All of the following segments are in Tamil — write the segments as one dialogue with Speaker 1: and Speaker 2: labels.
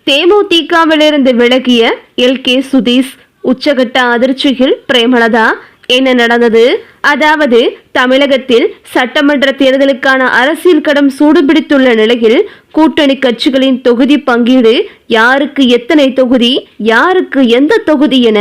Speaker 1: தேமுதிகவிலிருந்து விலகிய எல்.கே. சுதீஷ். உச்சகட்ட அதிர்ச்சியில் பிரேமலதா. என்ன நடந்தது? அதாவது தமிழகத்தில் சட்டமன்ற தேர்தலுக்கான அரசியல் களம் சூடுபிடித்துள்ள நிலையில் கூட்டணி கட்சிகளின் தொகுதி பங்கீடு, யாருக்கு எத்தனை தொகுதி, யாருக்கு எந்த தொகுதி என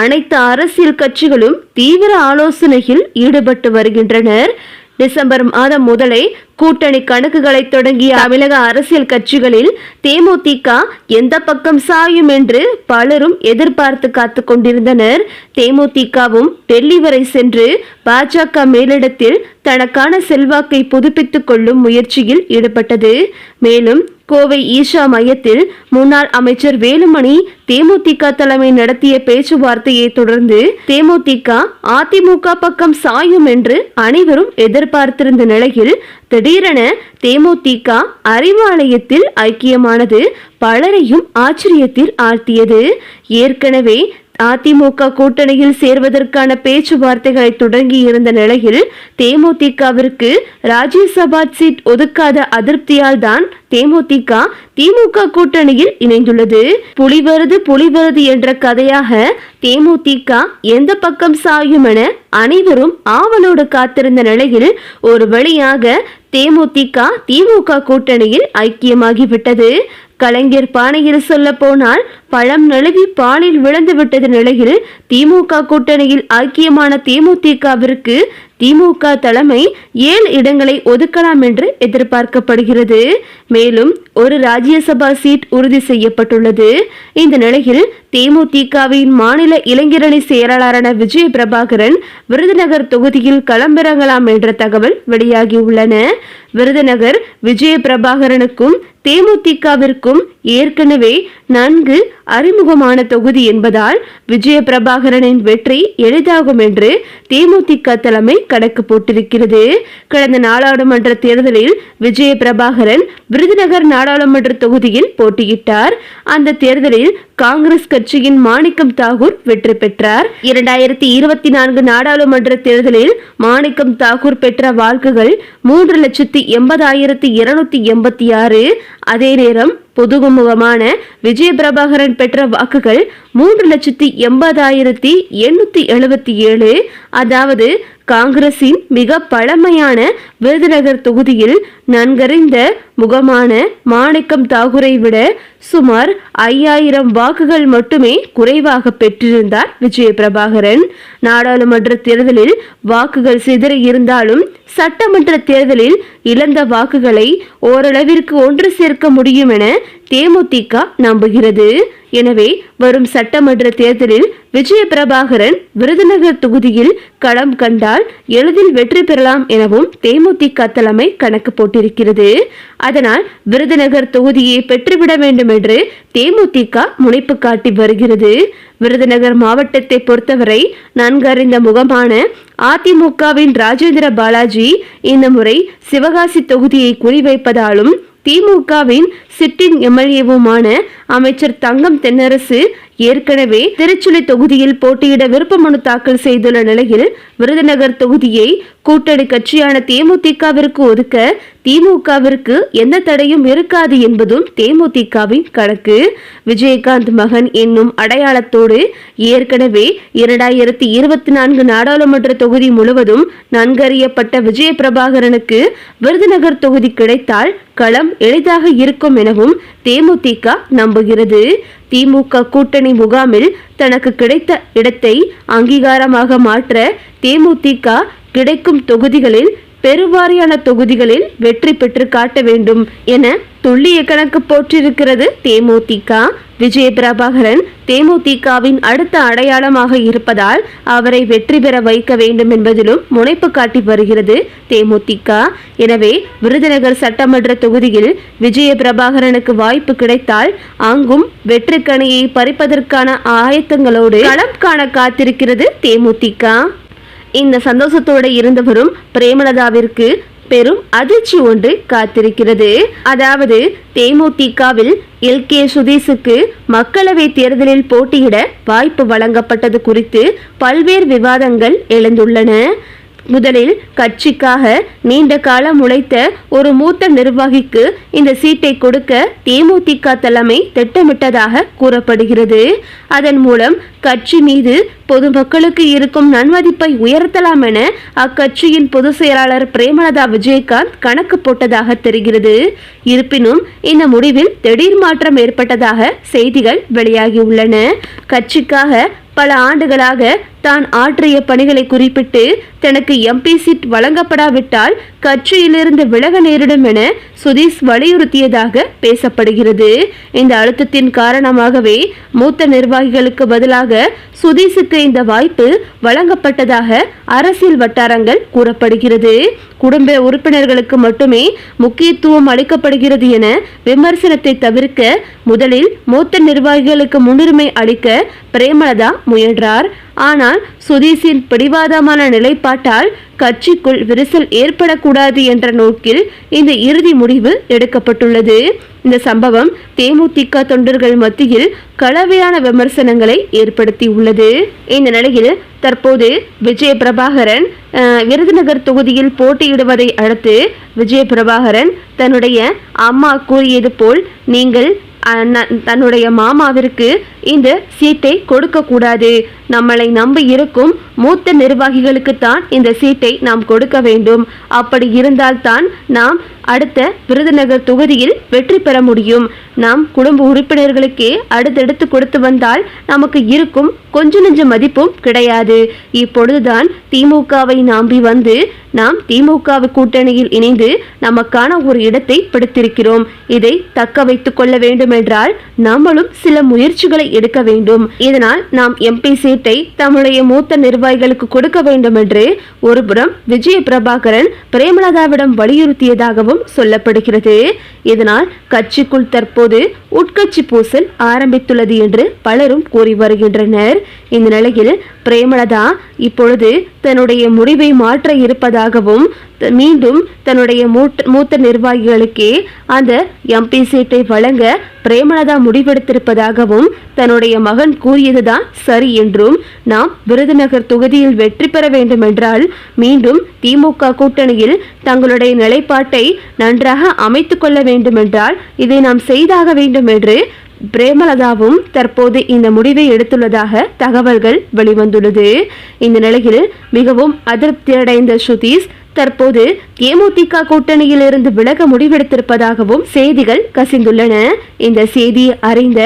Speaker 1: அனைத்து அரசியல் கட்சிகளும் தீவிர ஆலோசனையில் ஈடுபட்டு வருகின்றனர். டிசம்பர் மாதம் முதலே கூட்டணி கணக்குகளை தொடங்கிய தமிழக அரசியல் கட்சிகளில் தேமுதிக எந்த பக்கம் சாயும் என்று பலரும் எதிர்பார்த்து காத்து கொண்டிருந்தனர். தேமுதிகவும் டெல்லி வரை சென்று பாஜக மேலிடத்தில் தனக்கான செல்வாக்கை புதுப்பித்துக் கொள்ளும் முயற்சியில் ஈடுபட்டது. மேலும் கோவை ஈஷா மையத்தில் முன்னாள் அமைச்சர் வேலுமணி தேமுதிக தலைமை நடத்திய பேச்சுவார்த்தையை தொடர்ந்து தேமுதிக அதிமுக பக்கம் சாயும் என்று அனைவரும் எதிர்பார்த்திருந்த நிலையில் திடீரென தேமுதிக அறிவாலயத்தில் ஐக்கியமானது பலரையும் ஆச்சரியத்தில் ஆழ்த்தியது. ஏற்கனவே அதிமுக கூட்டணியில் சேர்வதற்கான பேச்சுவார்த்தைகளை தொடங்கி இருந்த நிலையில் தேமுதிகவிற்கு ராஜ்யசபா சீட் ஒதுக்காத அதிருப்தியால் தான் தேமுதிக திமுக கூட்டணியில் இணைந்துள்ளது. புலிவருது என்ற கதையாக தேமுதிக எந்த பக்கம் சாயும் என அனைவரும் ஆவலோடு காத்திருந்த நிலையில் ஒரு வழியாக தேமுதிக திமுக கூட்டணியில் ஐக்கியமாகிவிட்டது. கலைஞர் பானையில் சொல்ல போனால் பழம் நழுவி பாலில் விழுந்து விட்டது நிலையில் திமுக கூட்டணியில் ஐக்கியமான தேமுதிகவிற்கு திமுக தலைமை 7 இடங்களை ஒதுக்கலாம் என்று எதிர்பார்க்கப்படுகிறது. மேலும் ஒரு ராஜ்யசபா சீட் உறுதி செய்யப்பட்டுள்ளது. இந்த நிலையில் தேமுதிகவின் மாநில இளைஞரணி செயலாளரான விஜய பிரபாகரன் விருதுநகர் தொகுதியில் களமிறங்கலாம் என்ற தகவல் வெளியாகியுள்ளன. விருதுநகர் விஜய பிரபாகரனுக்கும் தேமுதிகவிற்கும் ஏற்கனவே நன்கு அறிமுகமான தொகுதி என்பதால் விஜய பிரபாகரனின் வெற்றி எளிதாகும் என்று தேமுதிக தலைமை கணக்கு போட்டிருக்கிறது. கடந்த நாடாளுமன்ற தேர்தலில் விஜய பிரபாகரன் விருதுநகர் நாடாளுமன்ற தொகுதியில் போட்டியிட்டார். அந்த தேர்தலில் காங்கிரஸ் கட்சியின் மாணிக்கம் தாகூர் வெற்றி பெற்றார். 2024 நாடாளுமன்ற தேர்தலில் மாணிக்கம் தாகூர் பெற்ற வாக்குகள் 3,80,286. அதே நேரம் புதுமுகமான விஜய பிரபாகரன் பெற்ற வாக்குகள் 3,80,877. அதாவது காங்கிரசின் மிக பழமையான விருதுநகர் தொகுதியில் நன்கறிந்த முகமான மாணிக்கம் தாகூரை விட சுமார் 5,000 வாக்குகள் மட்டுமே குறைவாக பெற்றிருந்தார் விஜய பிரபாகரன். நாடாளுமன்ற தேர்தலில் வாக்குகள் சிதறி இருந்தாலும் சட்டமன்ற தேர்தலில் இழந்த வாக்குகளை ஓரளவிற்கு ஒன்று சேர்க்க முடியும் என தேமுதிக நம்புகிறது. எனவே வரும் சட்டமன்ற தேர்தலில் விஜய பிரபாகரன் விருதுநகர் தொகுதியில் களம் கண்டால் எளிதில் வெற்றி பெறலாம் எனவும் தேமுதிக தலைமை கணக்கு போட்டிருக்கிறது. அதனால் விருதுநகர் தொகுதியை பெற்றுவிட வேண்டும் என்று தேமுதிக முனைப்பு காட்டி வருகிறது. விருதுநகர் மாவட்டத்தை பொறுத்தவரை நன்கறிந்த முகமான அதிமுகவின் ராஜேந்திர பாலாஜி இந்த முறை சிவகாசி தொகுதியை குறிவைப்பதாலும் திமுகவின் சிட்டிங் எம்எல்ஏவுமான அமைச்சர் தங்கம் தென்னரசு ஏற்கனவே திருச்சுழி தொகுதியில் போட்டியிட விருப்ப மனு தாக்கல் செய்துள்ள நிலையில் விருதுநகர் தொகுதியை கூட்டணி கட்சியான தேமுதிகவிற்கு ஒதுக்க திமுகவிற்கு எந்த தடையும் இருக்காது என்பதும் தேமுதிகவின் கணக்கு. விஜயகாந்த் மகன் என்னும் அடையாளத்தோடு ஏற்கனவே 2024 நாடாளுமன்ற தொகுதி முழுவதும் நன்கறியப்பட்ட விஜய பிரபாகரனுக்கு விருதுநகர் தொகுதி கிடைத்தால் களம் எளிதாக இருக்கும் எனவும் தேமுதிக நம்புகிறது. திமுக கூட்டணி முகாமில் தனக்கு கிடைத்த இடத்தை அங்கீகாரமாக மாற்ற தேமுதிக கிடைக்கும் தொகுதிகளில் பெருவாரியான தொகுதிகளில் வெற்றி பெற்று காட்ட வேண்டும் என துல்லிய கணக்கு போட்டிருக்கிறது தேமுதிக. விஜய பிரபாகரன் தேமுதிகவின் அடுத்த அடையாளமாக இருப்பதால் அவரை வெற்றி பெற வைக்க வேண்டும் என்பதிலும் முனைப்பு காட்டி வருகிறது தேமுதிக. எனவே விருதுநகர் சட்டமன்ற தொகுதியில் விஜய பிரபாகரனுக்கு வாய்ப்பு கிடைத்தால் அங்கும் வெற்றி கனியை பறிப்பதற்கான ஆயத்தங்களோடு களம் காண காத்திருக்கிறது தேமுதிக. இந்த சந்தோஷத்தோடு இருந்தவரும் பிரேமலதாவிற்கு பெரும் அதிர்ச்சி ஒன்று காத்திருக்கிறது. அதாவது தேமுதிகவில் எல்.கே. சுதீஷுக்கு மக்களவை தேர்தலில் போட்டியிட வாய்ப்பு வழங்கப்பட்டது குறித்து பல்வேறு விவாதங்கள் எழுந்துள்ளன. முதலில் கட்சிக்காக நீண்ட காலம் உழைத்த ஒரு மூத்த நிர்வாகிக்கு இந்த சீட்டை கொடுக்க தேமுதிக தலைமை திட்டமிட்டதாக கூறப்படுகிறது. அதன் மூலம் கட்சி மீது பொதுமக்களுக்கு இருக்கும் நன்மதிப்பை உயர்த்தலாம் என அக்கட்சியின் பொதுச் செயலாளர் பிரேமலதா விஜயகாந்த் கணக்கு போட்டதாக தெரிகிறது. இருப்பினும் இந்த முடிவில் திடீர் மாற்றம் ஏற்பட்டதாக செய்திகள் வெளியாகியுள்ளன. கட்சிக்காக பல ஆண்டுகளாக தான் ஆற்றிய பணிகளை குறிப்பிட்டு தனக்கு எம்பி சீட் வழங்கப்படாவிட்டால் கட்சியிலிருந்து விலக நேரிடும் என சுதீஷ் வலியுறுத்தியதாக பேசப்படுகிறது. இந்த அழுத்தத்தின் காரணமாகவே மூத்த நிர்வாகிகளுக்கு பதிலாக சுதீஷுக்கு இந்த வாய்ப்பு வழங்கப்பட்டதாக அரசியல் வட்டாரங்கள் கூறப்படுகிறது. குடும்ப உறுப்பினர்களுக்கு மட்டுமே முக்கியத்துவம் அளிக்கப்படுகிறது என விமர்சனத்தை தவிர்க்க முதலில் மூத்த நிர்வாகிகளுக்கு முன்னுரிமை அளிக்க பிரேமலதா முயன்றார். ஆனால் சுதீஷின் பிடிவாதமான நிலைப்பாட்டால் கட்சிக்குள் விரிசல் ஏற்படக்கூடாது என்ற நோக்கில் இந்த இறுதி முடிவு எடுக்கப்பட்டுள்ளது. இந்த சம்பவம் தேமுதிக தொண்டர்கள் மத்தியில் கலவையான விமர்சனங்களை ஏற்படுத்தியுள்ளது. இந்த நிலையில் தற்போது விஜய பிரபாகரன் விருதுநகர் தொகுதியில் போட்டியிடுவதை அடுத்து விஜய பிரபாகரன் தன்னுடைய அம்மா கூறியது போல் நீங்கள் தன்னுடைய மாமாவிற்கு இந்த சீட்டை கொடுக்க கூடாது, நம்மளை நம்பி இருக்கும் மூத்த நிர்வாகிகளுக்கு தான் இந்த சீட்டை நாம் கொடுக்க வேண்டும், அப்படி இருந்தால்தான் நாம் அடுத்த விருதுநகர் தொகுதியில் வெற்றி பெற முடியும், நாம் குடும்ப உறுப்பினர்களுக்கே அடுத்தடுத்து கொடுத்து வந்தால் நமக்கு இருக்கும் கொஞ்ச நெஞ்ச மதிப்பும் கிடையாது, இப்பொழுதுதான் திமுகவை நம்பி வந்து நாம் திமுக கூட்டணியில் இணைந்து நமக்கான ஒரு இடத்தை பிடித்திருக்கிறோம், இதை தக்க வைத்துக் கொள்ள வேண்டும் என்றால் நம்மளும் சில முயற்சிகளை எடுக்க வேண்டும், இதனால் நாம் எம்பி சீட்டை தம்முடைய மூத்த நிர்வாகிகளுக்கு கொடுக்க வேண்டும் என்று ஒருபுறம் விஜய பிரபாகரன் பிரேமலதாவிடம் வலியுறுத்தியதாகவும் சொல்லப்படுகிறது. இதனால் கட்சிக்குள் தற்போது உட்கட்சி பூசல் ஆரம்பித்துள்ளது என்று பலரும் கூறி வருகின்றனர். இந்த நிலையில் பிரேமலதா இப்பொழுது தன்னுடைய முடிவை மாற்ற இருப்பதாகவும் மீண்டும் தன்னுடைய மூத்த நிர்வாகிகளுக்கே அந்த எம்பி சீட்டை வழங்க பிரேமலதா முடிவெடுத்திருப்பதாகவும் தன்னுடைய மகன் கூறியதுதான் சரி என்றும் நாம் விருதுநகர் தொகுதியில் வெற்றி பெற வேண்டும் என்றால் மீண்டும் திமுக கூட்டணியில் தங்களுடைய நிலைப்பாட்டை நன்றாக அமைத்துக் கொள்ள வேண்டும் என்றால் இதை நாம் செய்தாக வேண்டும் என்று பிரேமலதாவும் தற்போது இந்த முடிவை எடுத்துள்ளதாக தகவல்கள் வெளிவந்துள்ளது. இந்த நிலையில் மிகவும் அதிருப்தியடைந்த சுதீஷ் தற்போது தேமுதிக கூட்டணியில் இருந்து விலக முடிவெடுத்திருப்பதாகவும் செய்திகள் கசிந்துள்ளன. இந்த செய்தியை அறிந்த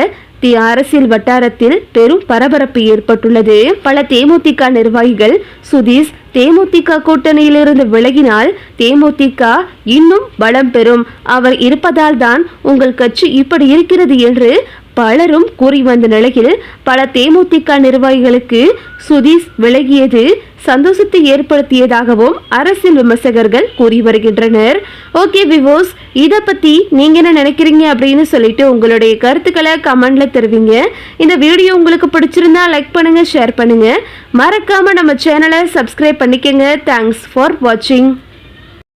Speaker 1: அரசியல் வட்டாரத்தில் பெரும் பரபரப்பு ஏற்பட்டுள்ளது. பல தேமுதிக நிர்வாகிகள் சுதீஷ் தேமுதிக கூட்டணியிலிருந்து விலகினால் தேமுதிக இன்னும் பலம் பெறும், அவர் இருப்பதால் தான் உங்கள் கட்சி இப்படி இருக்கிறது என்று பலரும் கூறி வந்த நிலையில் பல தேமுதிக நிர்வாகிகளுக்கு சுதீஷ் விலகியது சந்தோஷத்தை ஏற்படுத்தியதாகவும் அரசியல் விமர்சகர்கள் கூறி வருகின்றனர். ஓகே விவோஸ், இதை பற்றி நீங்கள் என்ன நினைக்கிறீங்க அப்படின்னு சொல்லிட்டு உங்களுடைய கருத்துக்களை கமெண்ட்ல தெரிவிங்க. இந்த வீடியோ உங்களுக்கு பிடிச்சிருந்தா லைக் பண்ணுங்க, ஷேர் பண்ணுங்க, மறக்காம நம்ம சேனலை சப்ஸ்கிரைப் பண்ணிக்கங்க. தேங்க்ஸ் ஃபார் வாட்சிங்.